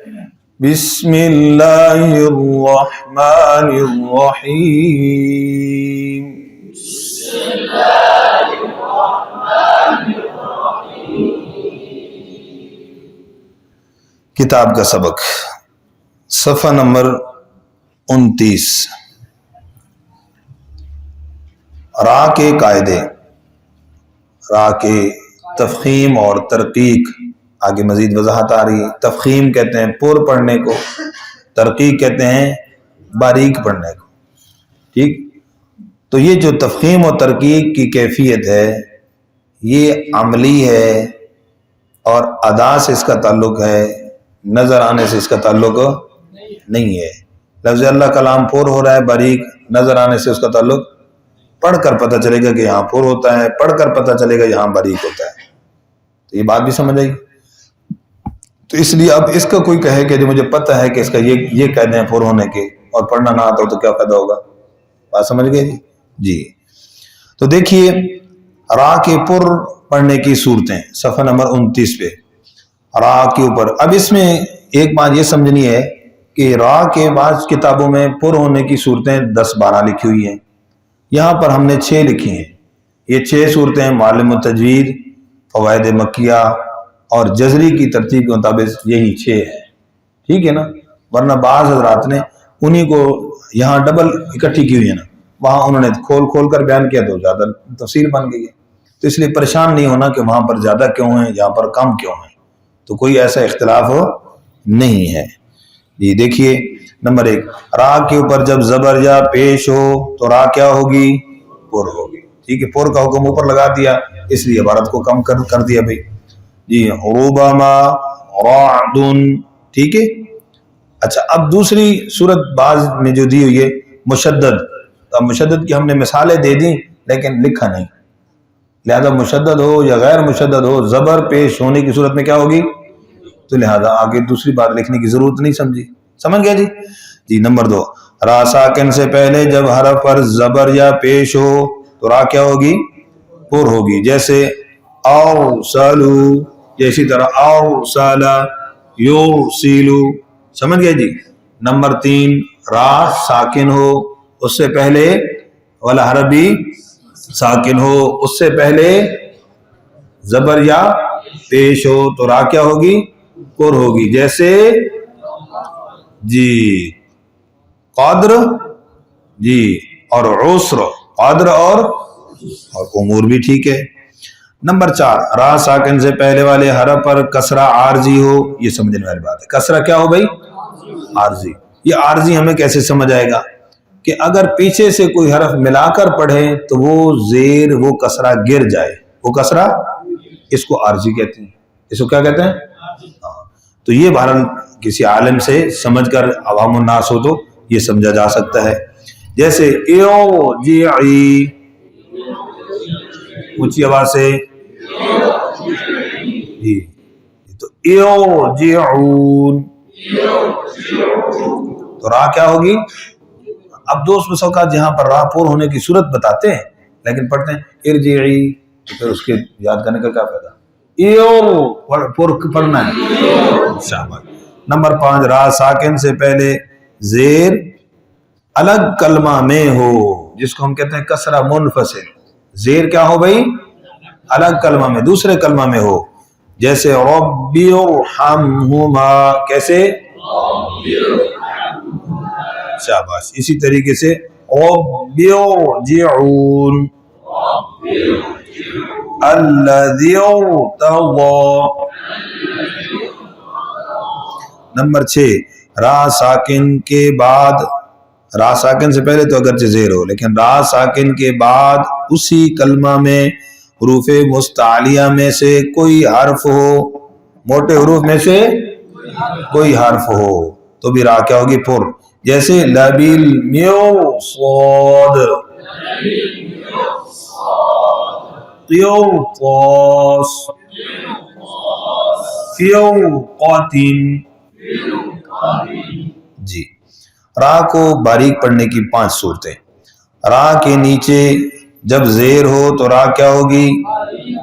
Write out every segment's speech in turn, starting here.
بسم اللہ الرحمن الرحیم. کتاب کا سبق صفحہ نمبر 29. را کے قاعدے، را کے تفخیم اور ترقیق. آگے مزید وضاحت آ رہی ہے. تفخیم کہتے ہیں پر پڑھنے کو، ترقیق کہتے ہیں باریک پڑھنے کو. ٹھیک، تو یہ جو تفخیم و ترقیق کی کیفیت ہے یہ عملی ہے اور ادا سے اس کا تعلق ہے، نظر آنے سے اس کا تعلق نہیں ہے. لفظ اللہ کلام پر ہو رہا ہے باریک، نظر آنے سے اس کا تعلق پڑھ کر پتہ چلے گا کہ یہاں پر ہوتا ہے، پڑھ کر پتہ چلے گا یہاں باریک ہوتا ہے. تو یہ بات بھی سمجھ آئی. تو اس لیے اب اس کا کوئی کہے کہ جو مجھے پتہ ہے کہ اس کا یہ قاعدے ہیں پر ہونے کے اور پڑھنا نہ آتا ہو تو کیا فائدہ ہوگا. بات سمجھ گئے جی. تو دیکھیے را کے پر پڑھنے کی صورتیں صفحہ نمبر 29 پہ. را کے اوپر اب اس میں ایک بات یہ سمجھنی ہے کہ را کے بعض کتابوں میں پر ہونے کی صورتیں 10-12 لکھی ہوئی ہیں، یہاں پر ہم نے 6 لکھی ہیں. یہ 6 صورتیں معلم التجوید، فوائد مکیہ اور جزری کی ترتیب کے مطابق یہی 6 ہیں. ٹھیک ہے نا، ورنہ بعض حضرات نے انہی کو یہاں ڈبل اکٹھی کی ہوئی ہے نا، وہاں انہوں نے کھول کھول کر بیان کیا تو زیادہ تفصیل بن گئی ہے. تو اس لیے پریشان نہیں ہونا کہ وہاں پر زیادہ کیوں ہیں یہاں پر کم کیوں ہیں، تو کوئی ایسا اختلاف نہیں ہے. جی دیکھیے نمبر 1، را کے اوپر جب زبر یا پیش ہو تو را کیا ہوگی؟ پر ہوگی. ٹھیک ہے، پر کا حکم اوپر لگا دیا اس لیے عبارت کو کم کر دیا بھائی. جی ربما رعد. ٹھیک ہے. اچھا اب دوسری صورت بعض میں جو دی ہوئی ہے مشدد، تو اب مشدد کی ہم نے مثالیں دے دیں لیکن لکھا نہیں، لہذا مشدد ہو یا غیر مشدد ہو زبر پیش ہونے کی صورت میں کیا ہوگی، تو لہذا آگے دوسری بات لکھنے کی ضرورت نہیں سمجھی. سمجھ گیا جی. جی نمبر 2، را ساکن سے پہلے جب حرف پر زبر یا پیش ہو تو را کیا ہوگی؟ پر ہوگی. جیسے اوصلو، جیسی طرح اوصلا یوصلو. سمجھ گئے جی. نمبر 3، را ساکن ہو اس سے پہلے والا حرف بھی ساکن ہو، اس سے پہلے زبر یا پیش ہو تو را کیا ہوگی؟ پر ہوگی. جیسے جی قادر جی اور عسر، قادر اور امور بھی ٹھیک ہے. نمبر 4، را ساکن سے پہلے والے حرف پر کسرہ عارضی ہو. یہ سمجھنے والی بات ہے. کسرہ کیا ہو بھائی؟ عارضی. یہ عارضی ہمیں کیسے سمجھ آئے گا کہ اگر پیچھے سے کوئی حرف ملا کر پڑھے تو وہ زیر وہ کسرہ گر جائے، وہ کسرہ، اس کو عارضی کہتے ہیں. اس کو کیا کہتے ہیں؟ تو یہ بہرحال کسی عالم سے سمجھ کر عوام الناس ہو تو یہ سمجھا جا سکتا ہے. جیسے ارجعی، اونچی آواز سے جی، تو ارجعون تو را کیا ہوگی؟ اب دوست مسوقات جہاں پر را پر ہونے کی صورت بتاتے ہیں لیکن پڑھتے ہیں ارجعی، تو پھر اس کے یاد کرنے کا کیا فائدہ؟ پر پڑھنا ہے. شاباش. نمبر 5، را ساکن سے پہلے زیر الگ کلمہ میں ہو، جس کو ہم کہتے ہیں کسرہ منفصل. زیر کیا ہو بھائی؟ الگ کلمہ میں، دوسرے کلمہ میں ہو. جیسے رب ارحمہما، کیسے؟ شاباش. اسی طریقے سے رب ارجعون، الذی ارتضی. نمبر 6، را ساکن کے بعد، را ساکن سے پہلے تو اگرچہ زیر ہو لیکن را ساکن کے بعد اسی کلمہ میں حروف مستعلیہ میں سے کوئی حرف ہو، موٹے حروف میں سے کوئی حرف ہو تو بھی را کیا ہوگی؟ پر. جیسے لبیل میوصاد، قیوقاس، فیوقاتن. جی را کو باریک پڑھنے کی 5 صورتیں. را کے نیچے جب زیر ہو تو را کیا ہوگی؟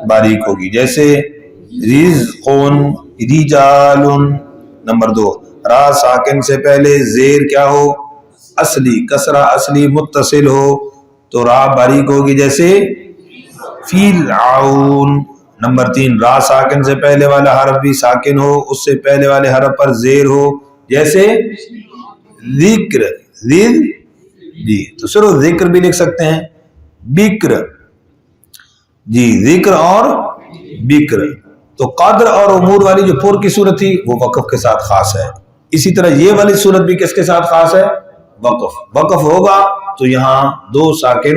باریک ہوگی. جیسے رزقن، رجال. نمبر 2، را ساکن سے پہلے زیر کیا ہو؟ اصلی، کسرہ اصلی متصل ہو تو را باریک ہوگی جیسے فرعون۔ نمبر 3، را ساکن سے پہلے والا حرف بھی ساکن ہو، اس سے پہلے والے حرف پر زیر ہو جیسے ذکر، جی تو صرف ذکر بھی لکھ سکتے ہیں، بکر، جی ذکر اور بکر۔ تو قدر اور امور والی جو پر کی صورت تھی وہ وقف کے ساتھ خاص ہے، اسی طرح یہ والی صورت بھی کس کے ساتھ خاص ہے؟ وقف۔ وقف ہوگا تو یہاں دو ساکن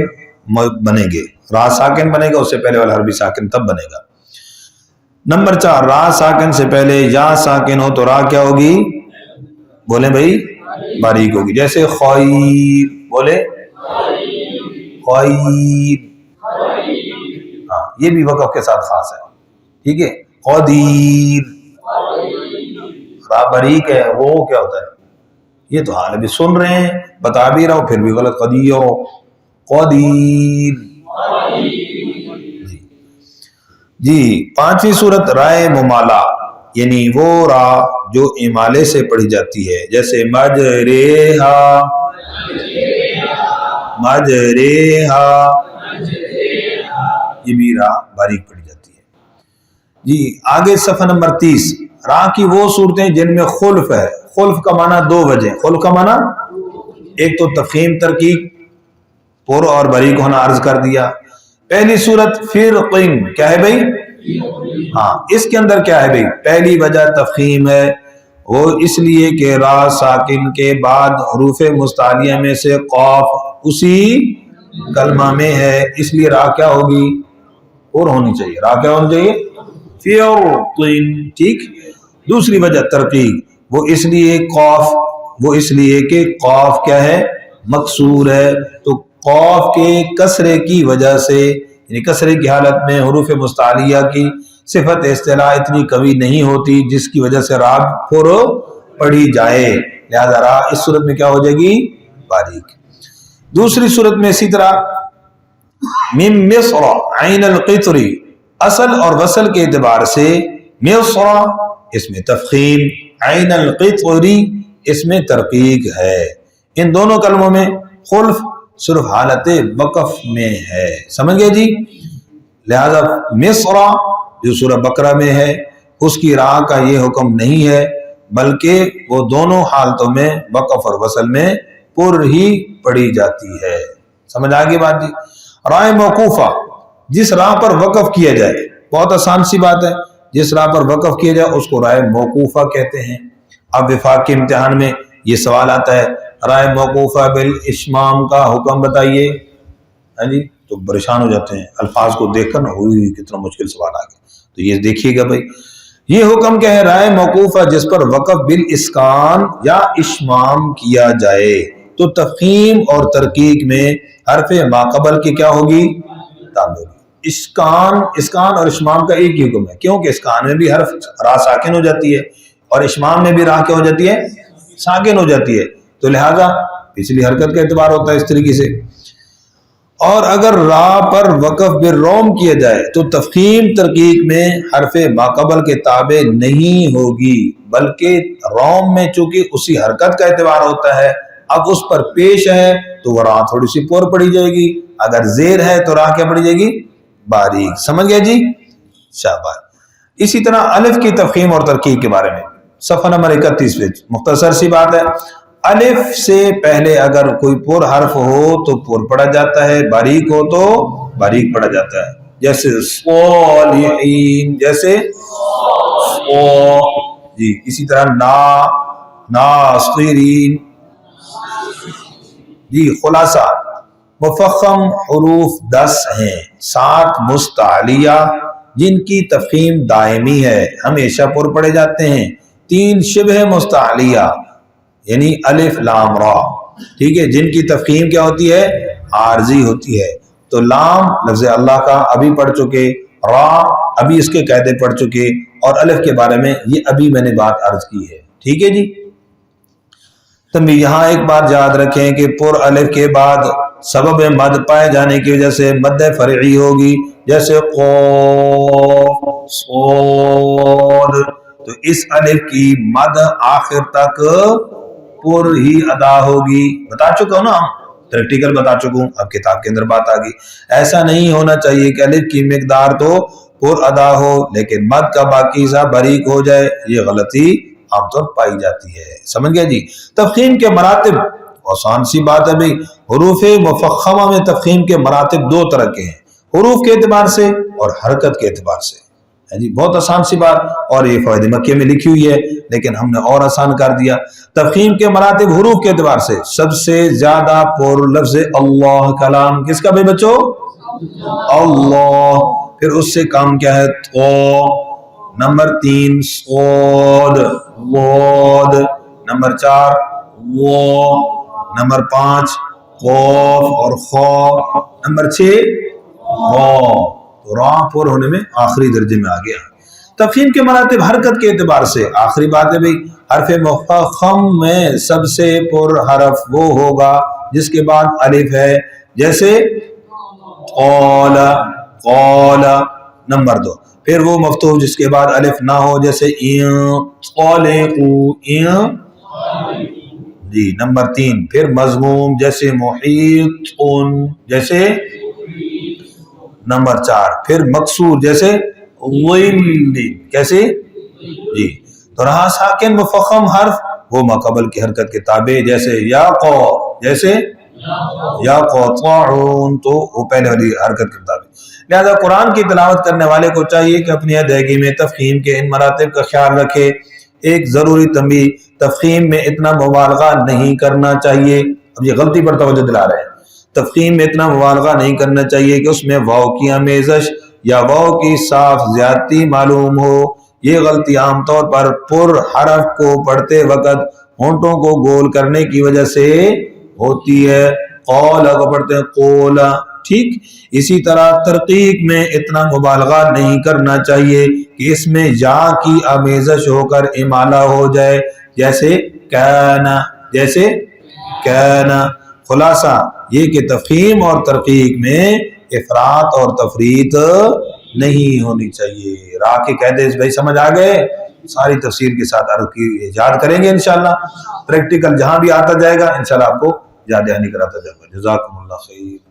بنے گے، را ساکن بنے گا، اس سے پہلے والا حرف بھی ساکن تب بنے گا۔ نمبر 4، را ساکن سے پہلے یا ساکن ہو تو را کیا ہوگی؟ بولیں بھائی، باریک ہوگی جیسے خیر، بولے خیر، ہاں یہ بھی وقف کے ساتھ خاص ہے، ٹھیک ہے۔ قدیر، را باریک ہے، وہ کیا ہوتا ہے؟ یہ تو حال ابھی سن رہے ہیں، بتا بھی رہا ہوں پھر بھی غلط، قدیر، قدیر، جی۔ 5ویں صورت رائے ممالا، یعنی وہ را جو امالے سے پڑھی جاتی ہے جیسے مجریہا، مجریہا، یہ بھی را باریک پڑھی جاتی ہے، جی۔ آگے صفحہ نمبر 30، را کی وہ صورتیں جن میں خلف ہے۔ خلف کا معنی دو وجہ، خلف کا معنی ایک تو تفخیم ترکیب، پر اور باریک ہونا عرض کر دیا۔ پہلی صورت فرقن، کیا ہے بھائی؟ ہاں اس کے اندر کیا ہے بھائی؟ پہلی وجہ تفخیم ہے، وہ اس لیے کہ را ساکن کے بعد حروف مستعلیہ میں سے قاف اسی کلمہ میں ہے، اس لیے را کیا ہوگی؟ اور ہونی چاہیے، را کیا ہونی چاہیے؟ فرقن، ٹھیک۔ دوسری وجہ ترقیق، وہ اس لیے کہ قاف کیا ہے؟ مکسور ہے، تو قاف کے کسرے کی وجہ سے، یعنی کسرے کی حالت میں حروف مستعلیہ کی صفت اصطلاح اتنی قوی نہیں ہوتی جس کی وجہ سے را پر پڑھی جائے، لہذا را اس صورت میں کیا ہو جائے گی؟ باریک۔ دوسری صورت میں اسی طرح من مصر عین القطری، اصل اور وصل کے اعتبار سے مصر اس میں تفخیم، عین القطری اس میں ترقیق ہے۔ ان دونوں کلموں میں خلف صرف حالت وقف میں ہے، سمجھ گئے جی؟ لہذا مصر جو سورہ بقرہ میں ہے اس کی را کا یہ حکم نہیں ہے، بلکہ وہ دونوں حالتوں میں وقف اور وصل میں پر ہی پڑھی جاتی ہے۔ سمجھ آگے بات جی؟ رائے موقوفہ، جس راہ پر وقف کیا جائے، بہت آسان سی بات ہے، جس راہ پر وقف کیا جائے اس کو رائے موقوفہ کہتے ہیں۔ اب وفاق کے امتحان میں یہ سوال آتا ہے، رائے موقوفہ بالاشمام کا حکم بتائیے، ہاں جی، تو پریشان ہو جاتے ہیں الفاظ کو دیکھ کر نا، ہوئی کتنا مشکل سوال آ گیا۔ تو یہ دیکھیے گا بھائی، یہ حکم کیا ہے؟ رائے موقوفہ جس پر وقف بالاسکان یا اشمام کیا جائے، تو تفخیم اور ترقیق میں حرف ماقبل کی کیا ہوگی؟ تابع ہوگی۔ اسکان اور اشمام کا ایک ہی حکم ہے، کیونکہ اسکان میں بھی حرف را ساکن ہو جاتی ہے اور اشمام میں بھی را کیا ہو جاتی ہے؟ ساکن ہو جاتی ہے، تو لہذا پچھلی حرکت کا اعتبار ہوتا ہے اس طریقے سے۔ اور اگر را پر وقف بالروم کیا جائے تو تفخیم ترقیق میں حرف ماقبل کے تابع نہیں ہوگی، بلکہ روم میں چونکہ اسی حرکت کا اعتبار ہوتا ہے، اب اس پر پیش ہے تو وہ را تھوڑی سی پر پڑی جائے گی، اگر زیر ہے تو را کیا پڑی جائے گی؟ باریک۔ سمجھ گئے جی؟ شاباش۔ اسی طرح الف کی تفخیم اور ترقیق کے بارے میں صفحہ نمبر 31 میں مختصر سی بات ہے، الف سے پہلے اگر کوئی پر حرف ہو تو پر پڑھا جاتا ہے، باریک ہو تو باریک پڑھا جاتا ہے، جیسے صالحین، جیسے جی۔ اسی طرح ناصرین، جی۔ خلاصہ مفخم حروف 10 ہیں، 7 مستعلیہ جن کی تفخیم دائمی ہے، ہمیشہ پر پڑھے جاتے ہیں، 3 شبہ مستعلیہ یعنی الف لام را، ٹھیک ہے، جن کی تفخیم کیا ہوتی ہے؟ عارضی ہوتی ہے۔ تو لام لفظ اللہ کا ابھی پڑھ چکے، را ابھی اس کے قاعدے پڑھ چکے، اور الف کے بارے میں یہ ابھی میں نے بات عرض کی ہے، ٹھیک ہے جی؟ تم یہاں ایک بات یاد رکھیں کہ پر الف کے بعد سبب مد پائے جانے کی وجہ سے مد فرعی ہوگی، جیسے قوف، صاد، تو اس الف کی مد آخر تک پر ہی ادا ہوگی. بتا چکا ہوں نا، پریکٹیکل بتا چکا ہوں، اب کتاب کے اندر بات آ گئی. ایسا نہیں ہونا چاہیے کہ الف کی مقدار تو پر ادا ہو لیکن مد کا باقی حصہ باریک ہو جائے، یہ غلطی عام طور پائی جاتی ہے. سمجھ گئے جی؟ تفخیم کے مراتب آسان سی بات ہے بھئی. حروف مفخمہ میں تفخیم کے مراتب دو طرح کے ہیں، حروف کے اعتبار سے اور حرکت کے اعتبار سے. جی بہت آسان سی بات، اور یہ فوائد مکیہ میں لکھی ہوئی ہے لیکن ہم نے اور آسان کر دیا. تفخیم کے مراتب حروف کے اعتبار سے سب سے زیادہ پر لفظ اللہ کلام کس کا بھائی بچو؟ اللہ. پھر اس سے کام کیا ہے؟ تو. نمبر 3 صاد واد. نمبر 4 و. نمبر 5 قاف اور خا. نمبر 6 را. را پر ہونے میں آخری درجے میں آ گیا. تفخیم کے مراتب حرکت کے اعتبار سے آخری بات ہے بھئی، حرف مفخم میں سب سے پر حرف وہ ہوگا جس کے بعد الف ہے، جیسے قال قال. نمبر 2 پھر وہ مفتوح جس کے بعد الف نہ ہو، جیسے جی. نمبر 3 پھر مضموم جیسے محیط جیسے. نمبر 4 پھر مکسور جیسے کیسے جی. تو رہا ساکن مفخم حرف، وہ ماقبل کی حرکت کے تابع، جیسے یا قو، جیسے یا قطعون، تو وہ پہلے والی حرکت کے تابع. لہذا قرآن کی تلاوت کرنے والے کو چاہیے کہ اپنی ادائیگی میں تفخیم کے ان مراتب کا خیال رکھے. ایک ضروری تنبیہ، تفخیم میں اتنا مبالغہ نہیں کرنا چاہیے. اب یہ غلطی پر توجہ دلا رہے ہیں، تفخیم میں اتنا مبالغہ نہیں کرنا چاہیے کہ اس میں واو کی آمیزش یا واو کی صاف زیادتی معلوم ہو. یہ غلطی عام طور پر پر حرف کو پڑھتے وقت ہونٹوں کو گول کرنے کی وجہ سے ہوتی ہے. قولا کو پڑھتے ہیں قولا. ٹھیک اسی طرح ترقیق میں اتنا مبالغہ نہیں کرنا چاہیے کہ اس میں یا کی آمیزش ہو کر امالہ ہو جائے، جیسے کانا، جیسے کانا. خلاصہ یہ کہ تفخیم اور ترقیق میں افراط اور تفریط نہیں ہونی چاہیے. راہ کے قاعدے بھائی سمجھ آ گئے؟ ساری تفسیر کے ساتھ عرض کی ایجاد کریں گے انشاءاللہ. پریکٹیکل جہاں بھی آتا جائے گا انشاءاللہ آپ کو یاد دہانی کراتا جائے گا. جزاکم اللہ خیر.